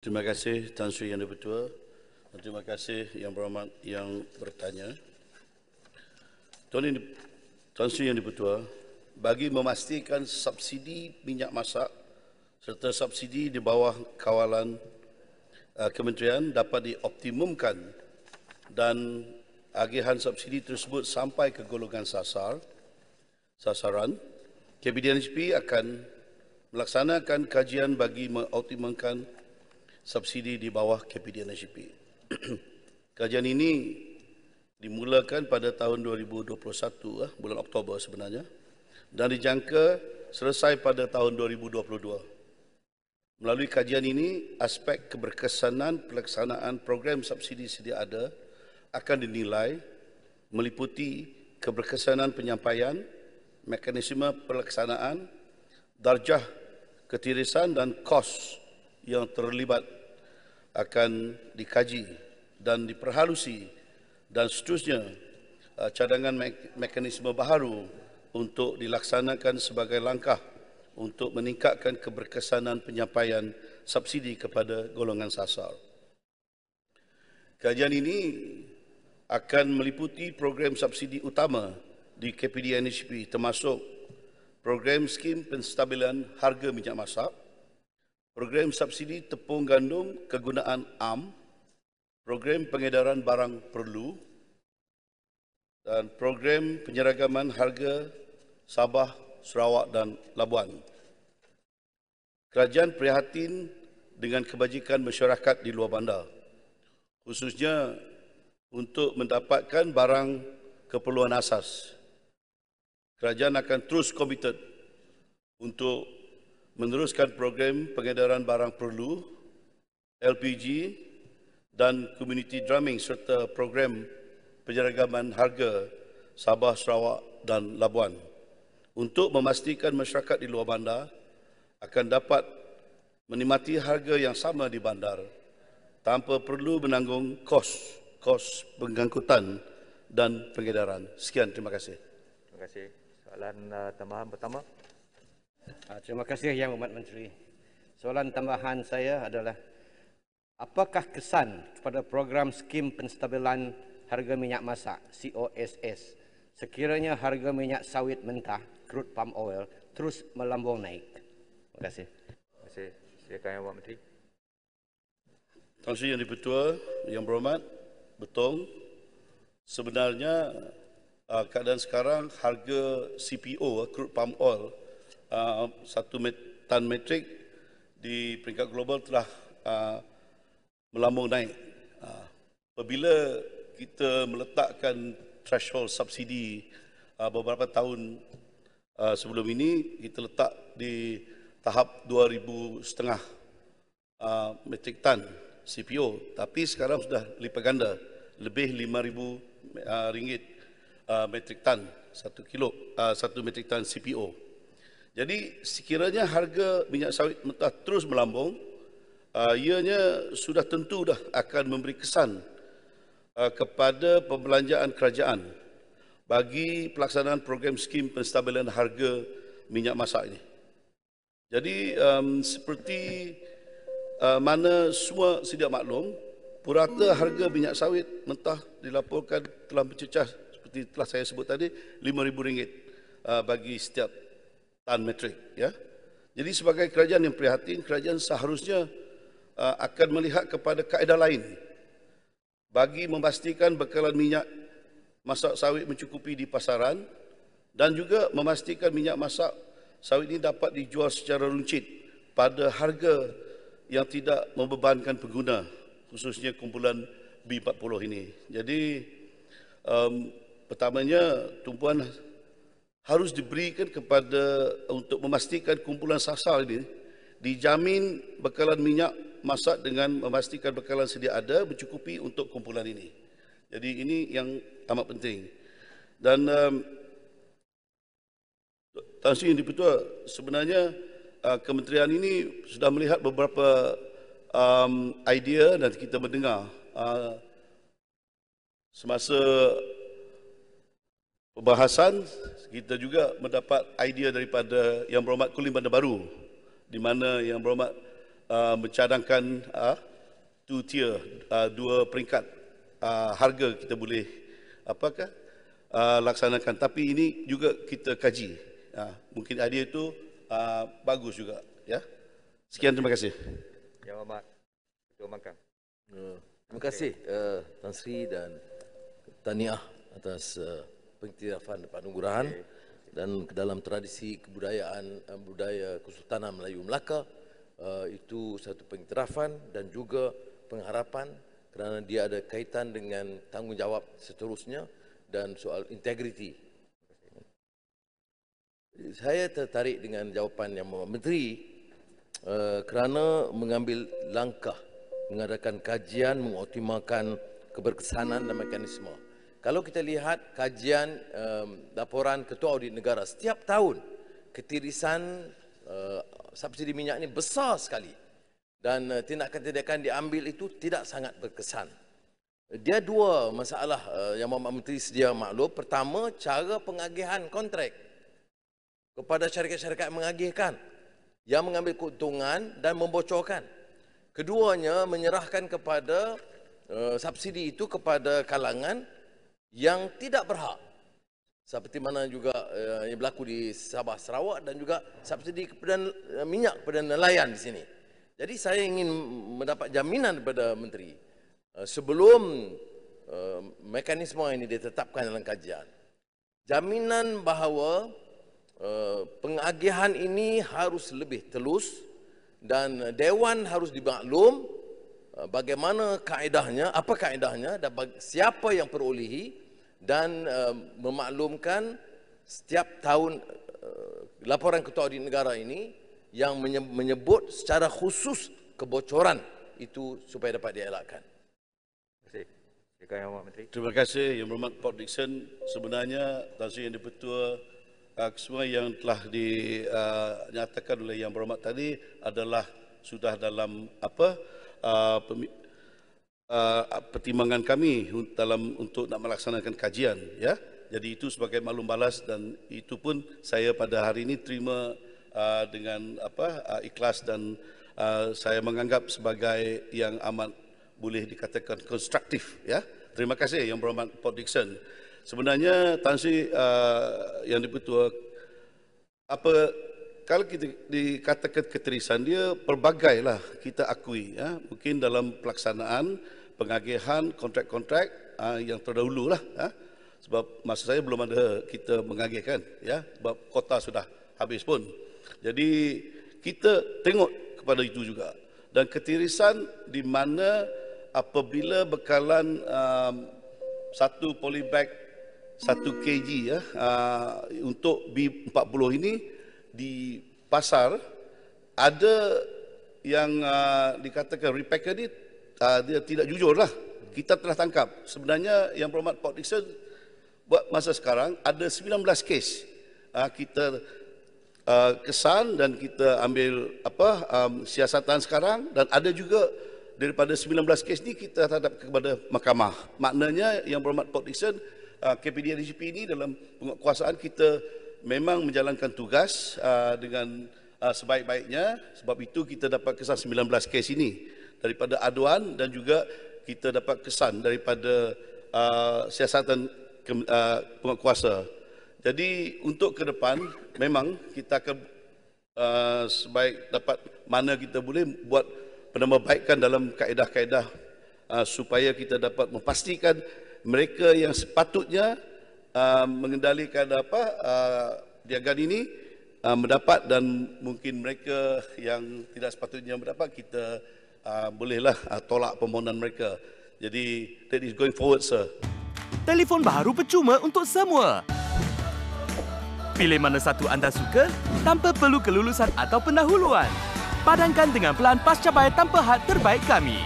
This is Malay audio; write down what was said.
Terima kasih Tan Sri Yang Di-Pertua. Terima kasih Yang Berhormat yang bertanya. Tan Sri Yang Di-Pertua, bagi memastikan subsidi minyak masak serta subsidi di bawah kawalan kementerian dapat dioptimumkan dan agihan subsidi tersebut sampai ke golongan sasaran, KPDNHP akan melaksanakan kajian bagi mengoptimumkan subsidi di bawah KPDNHP. Kajian ini dimulakan pada tahun 2021, bulan Oktober sebenarnya, dan dijangka selesai pada tahun 2022. Melalui kajian ini, aspek keberkesanan pelaksanaan program subsidi sedia ada akan dinilai meliputi keberkesanan penyampaian, mekanisme pelaksanaan, darjah ketirisan dan kos yang terlibat akan dikaji dan diperhalusi dan seterusnya cadangan mekanisme baharu untuk dilaksanakan sebagai langkah untuk meningkatkan keberkesanan penyampaian subsidi kepada golongan sasar. Kajian ini akan meliputi program subsidi utama di KPDNHP termasuk program skim penstabilan harga minyak masak, program subsidi tepung gandum kegunaan AM, program pengedaran barang perlu, dan program penyeragaman harga Sabah, Sarawak dan Labuan. Kerajaan prihatin dengan kebajikan masyarakat di luar bandar, khususnya untuk mendapatkan barang keperluan asas. Kerajaan akan terus komited untuk meneruskan program pengedaran barang perlu, LPG dan community drumming serta program penyeragaman harga Sabah, Sarawak dan Labuan untuk memastikan masyarakat di luar bandar akan dapat menikmati harga yang sama di bandar tanpa perlu menanggung kos pengangkutan dan pengedaran. Sekian, terima kasih. Terima kasih. Soalan tambahan pertama. Terima kasih Yang Berhormat Menteri. Soalan tambahan saya adalah, apakah kesan kepada program skim penstabilan harga minyak masak COSS sekiranya harga minyak sawit mentah crude palm oil terus melambung naik? Terima kasih. Terima kasih. Silakan Yang Berhormat Menteri. Tan Sri Yang Di-Pertua, Yang Berhormat, betul. Sebenarnya keadaan sekarang harga CPO, crude palm oil, 1 tan metrik di peringkat global telah melambung naik. Apabila kita meletakkan threshold subsidi beberapa tahun sebelum ini, kita letak di tahap 2,500 metrik tan CPO, tapi sekarang sudah lipat ganda, lebih RM5,000 metrik tan 1 metrik tan CPO. Jadi sekiranya harga minyak sawit mentah terus melambung, ianya sudah tentu dah akan memberi kesan kepada pembelanjaan kerajaan bagi pelaksanaan program skim penstabilan harga minyak masak ini. Jadi seperti mana semua sedia maklum, purata harga minyak sawit mentah dilaporkan telah mencecah seperti telah saya sebut tadi RM5,000 bagi setiap tan metrik, ya. Jadi sebagai kerajaan yang prihatin, kerajaan seharusnya akan melihat kepada kaedah lain bagi memastikan bekalan minyak masak sawit mencukupi di pasaran dan juga memastikan minyak masak sawit ini dapat dijual secara runcit pada harga yang tidak membebankan pengguna, khususnya kumpulan B40 ini. Jadi pertamanya tumpuan harus diberikan kepada untuk memastikan kumpulan sasar ini dijamin bekalan minyak masak dengan memastikan bekalan sedia ada mencukupi untuk kumpulan ini. Jadi ini yang amat penting. Dan Tan Sri Yang Di-Pertua, sebenarnya kementerian ini sudah melihat beberapa idea dan kita mendengar semasa pembahasan, kita juga mendapat idea daripada Yang Berhormat Kulim Bandar Baru, di mana Yang Berhormat mencadangkan two tier, dua peringkat harga kita boleh laksanakan. Tapi ini juga kita kaji. Mungkin idea itu bagus juga. Ya. Sekian, terima kasih. Yang Amat Ketua Mangkang. Terima kasih Tan Sri dan tahniah atas pengiktirafan penganugerahan dan dalam tradisi kebudayaan budaya Kesultanan Melayu Melaka itu satu pengiktirafan dan juga pengharapan kerana dia ada kaitan dengan tanggungjawab seterusnya dan soal integriti. Saya tertarik dengan jawapan Yang Berhormat Menteri kerana mengambil langkah mengadakan kajian mengoptimalkan keberkesanan dan mekanisme. Kalau kita lihat kajian laporan Ketua Audit Negara setiap tahun, ketirisan subsidi minyak ini besar sekali dan tindakan-tindakan diambil itu tidak sangat berkesan. Dia dua masalah Yang Berhormat Menteri sedia maklum. Pertama, cara pengagihan kontrak kepada syarikat-syarikat mengagihkan yang mengambil keuntungan dan membocorkan. Keduanya, menyerahkan kepada subsidi itu kepada kalangan yang tidak berhak. Seperti mana juga yang berlaku di Sabah Sarawak dan juga subsidi kepada minyak kepada nelayan di sini. Jadi saya ingin mendapat jaminan daripada Menteri sebelum mekanisme ini ditetapkan dalam kajian. Jaminan bahawa pengagihan ini harus lebih telus dan Dewan harus dimaklum bagaimana kaedahnya, apa kaedahnya dan siapa yang perolehi dan memaklumkan setiap tahun laporan Ketua Audit Negara ini yang menyebut secara khusus kebocoran itu supaya dapat dielakkan. Terima kasih. Silakan Yang Berhormat Menteri. Terima kasih Yang Berhormat Port Dickson. Sebenarnya Tan Sri Yang Di-Pertua, semua yang telah dinyatakan oleh Yang Berhormat tadi adalah sudah dalam pertimbangan kami untuk nak melaksanakan kajian, ya. Jadi itu sebagai maklum balas dan itu pun saya pada hari ini terima dengan ikhlas dan saya menganggap sebagai yang amat boleh dikatakan konstruktif, ya. Terima kasih Yang Berhormat Port Dickson. Sebenarnya Tan Sri Yang Di-Pertua, kalau kita dikatakan ketirisan, dia pelbagai lah kita akui, ya. Mungkin dalam pelaksanaan pengagihan kontrak-kontrak yang terdahulu lah, ya. Sebab masa saya belum ada kita mengagihkan, ya, sebab kota sudah habis pun. Jadi kita tengok kepada itu juga. Dan ketirisan di mana apabila bekalan satu polybag 1 kg, ya, untuk B40 ini di pasar ada yang dikatakan repacker ni dia tidak jujur lah. Kita telah tangkap. Sebenarnya Yang Berhormat Port Dickson buat masa sekarang ada 19 kes kita kesan dan kita ambil siasatan sekarang dan ada juga daripada 19 kes ni kita hadap kepada mahkamah. Maknanya Yang Berhormat Port Dickson, KPDNGP ini dalam penguatkuasaan kita memang menjalankan tugas dengan sebaik-baiknya. Sebab itu kita dapat kesan 19 kes ini daripada aduan dan juga kita dapat kesan daripada siasatan penguatkuasa. Jadi untuk ke depan memang kita akan sebaik dapat mana kita boleh buat penambahbaikan dalam kaedah-kaedah supaya kita dapat memastikan mereka yang sepatutnya mengendalikan perniagaan ini mendapat dan mungkin mereka yang tidak sepatutnya mendapat kita bolehlah tolak permohonan mereka. Jadi that is going forward, sir. Telefon baharu percuma untuk semua. Pilih mana satu anda suka tanpa perlu kelulusan atau pendahuluan. Padankan dengan pelan pascabayar tanpa had terbaik kami.